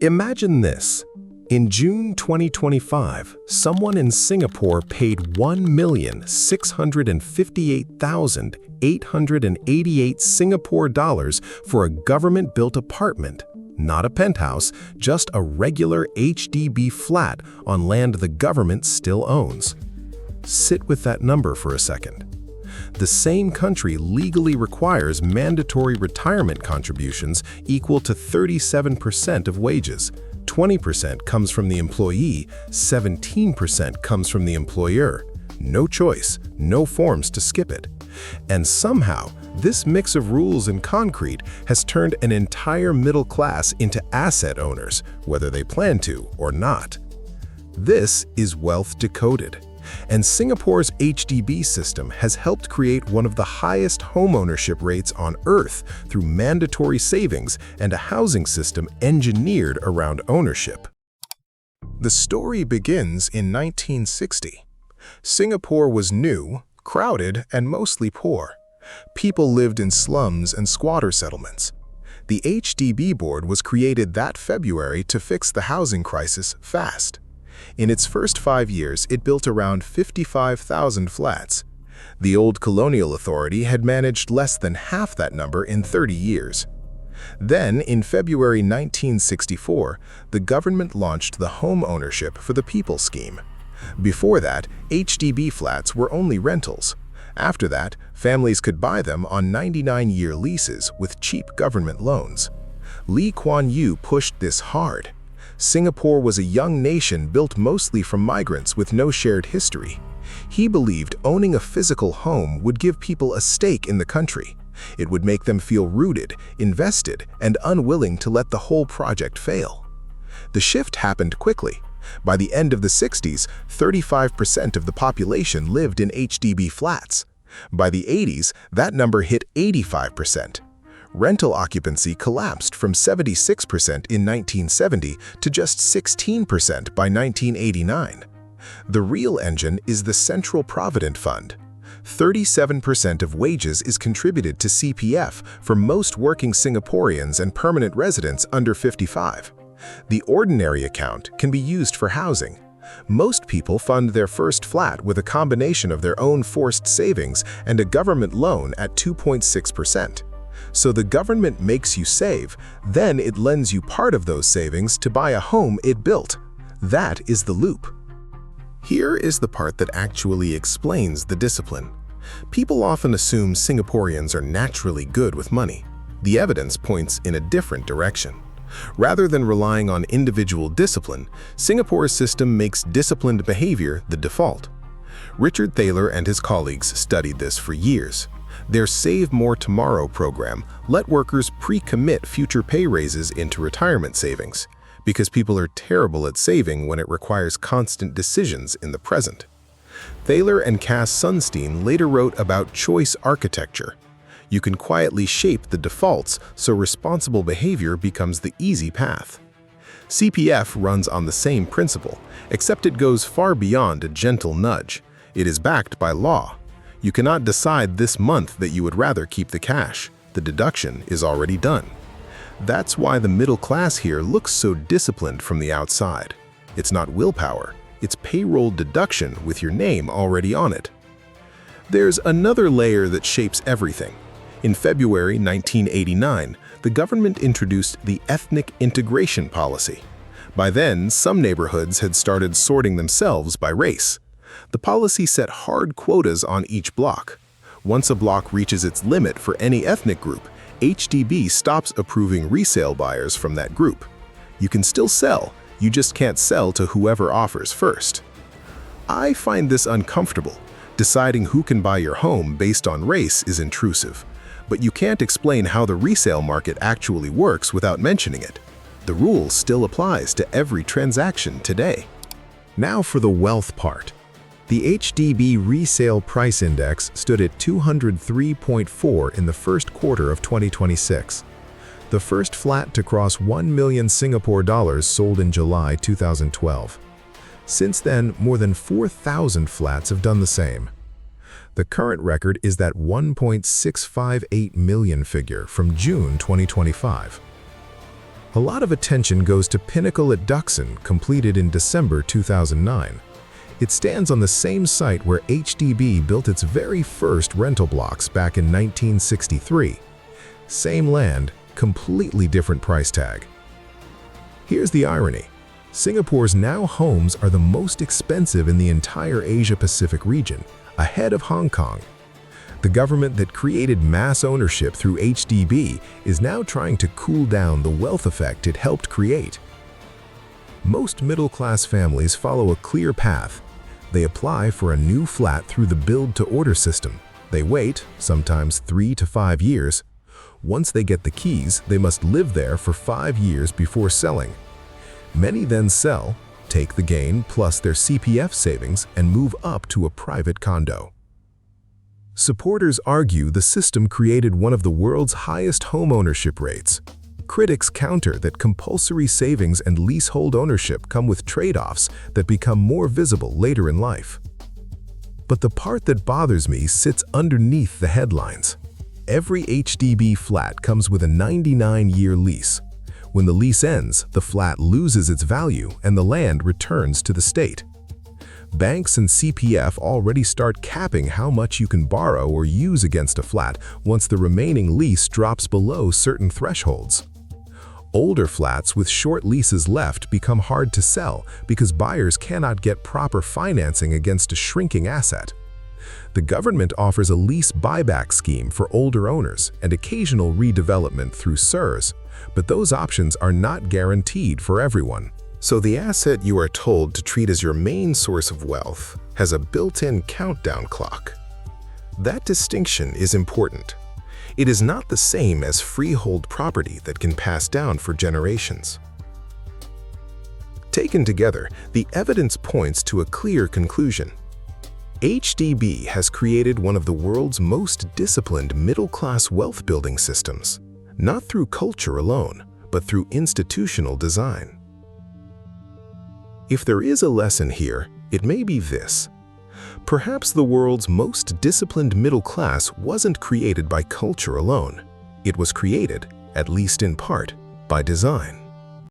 Imagine this. In June 2025, someone in Singapore paid $1,658,888 Singapore dollars for a government-built apartment, not a penthouse, just a regular HDB flat on land the government still owns. Sit with that number for a second. The same country legally requires mandatory retirement contributions equal to 37% of wages. 20% comes from the employee, 17% comes from the employer. No choice, no forms to skip it. And somehow, this mix of rules and concrete has turned an entire middle class into asset owners, whether they plan to or not. This is wealth decoded. And Singapore's HDB system has helped create one of the highest homeownership rates on Earth through mandatory savings and a housing system engineered around ownership. The story begins in 1960. Singapore was new, crowded, and mostly poor. People lived in slums and squatter settlements. The HDB board was created that February to fix the housing crisis fast. In its first 5 years, it built around 55,000 flats. The old colonial authority had managed less than half that number in 30 years. Then, in February 1964, the government launched the Home Ownership for the People scheme. Before that, HDB flats were only rentals. After that, families could buy them on 99-year leases with cheap government loans. Kuan pushed this hard. Singapore was a young nation built mostly from migrants with no shared history. He believed owning a physical home would give people a stake in the country. It would make them feel rooted, invested, and unwilling to let the whole project fail. The shift happened quickly. By the end of the 60s, 35% of the population lived in HDB flats. By the 80s, that number hit 85%. Rental occupancy collapsed from 76% in 1970 to just 16% by 1989. The real engine is the Central Provident Fund. 37% of wages is contributed to CPF for most working Singaporeans and permanent residents under 55. The ordinary account can be used for housing. Most people fund their first flat with a combination of their own forced savings and a government loan at 2.6%. So the government makes you save, then it lends you part of those savings to buy a home it built. That is the loop. Here is the part that actually explains the discipline. People often assume Singaporeans are naturally good with money. The evidence points in a different direction. Rather than relying on individual discipline, Singapore's system makes disciplined behavior the default. Richard Thaler and his colleagues studied this for years. Their Save More Tomorrow program let workers pre-commit future pay raises into retirement savings, because people are terrible at saving when it requires constant decisions in the present. Thaler and Cass Sunstein later wrote about choice architecture. You can quietly shape the defaults so responsible behavior becomes the easy path. CPF runs on the same principle, except it goes far beyond a gentle nudge. It is backed by law. You cannot decide this month that you would rather keep the cash. The deduction is already done. That's why the middle class here looks so disciplined from the outside. It's not willpower, it's payroll deduction with your name already on it. There's another layer that shapes everything. In February 1989, the government introduced the Ethnic Integration Policy. By then, some neighborhoods had started sorting themselves by race. The policy set hard quotas on each block. Once a block reaches its limit for any ethnic group, HDB stops approving resale buyers from that group. You can still sell, you just can't sell to whoever offers first. I find this uncomfortable. Deciding who can buy your home based on race is intrusive. But you can't explain how the resale market actually works without mentioning it. The rule still applies to every transaction today. Now for the wealth part. The HDB Resale Price Index stood at 203.4 in the first quarter of 2026. The first flat to cross 1 million Singapore dollars sold in July 2012. Since then, more than 4,000 flats have done the same. The current record is that 1.658 million figure from June 2025. A lot of attention goes to Pinnacle at Duxon, completed in December 2009. It stands on the same site where HDB built its very first rental blocks back in 1963. Same land, completely different price tag. Here's the irony. Singapore's now homes are the most expensive in the entire Asia-Pacific region, ahead of Hong Kong. The government that created mass ownership through HDB is now trying to cool down the wealth effect it helped create. Most middle-class families follow a clear path. They apply for a new flat through the build-to-order system. They wait, sometimes 3 to 5 years. Once they get the keys, they must live there for 5 years before selling. Many then sell, take the gain plus their CPF savings, and move up to a private condo. Supporters argue the system created one of the world's highest home ownership rates. Critics counter that compulsory savings and leasehold ownership come with trade-offs that become more visible later in life. But the part that bothers me sits underneath the headlines. Every HDB flat comes with a 99-year lease. When the lease ends, the flat loses its value and the land returns to the state. Banks and CPF already start capping how much you can borrow or use against a flat once the remaining lease drops below certain thresholds. Older flats with short leases left become hard to sell because buyers cannot get proper financing against a shrinking asset. The government offers a lease buyback scheme for older owners and occasional redevelopment through SERS, but those options are not guaranteed for everyone. So the asset you are told to treat as your main source of wealth has a built-in countdown clock. That distinction is important. It is not the same as freehold property that can pass down for generations. Taken together, the evidence points to a clear conclusion. HDB has created one of the world's most disciplined middle-class wealth-building systems, not through culture alone, but through institutional design. If there is a lesson here, it may be this. Perhaps the world's most disciplined middle class wasn't created by culture alone. It was created, at least in part, by design.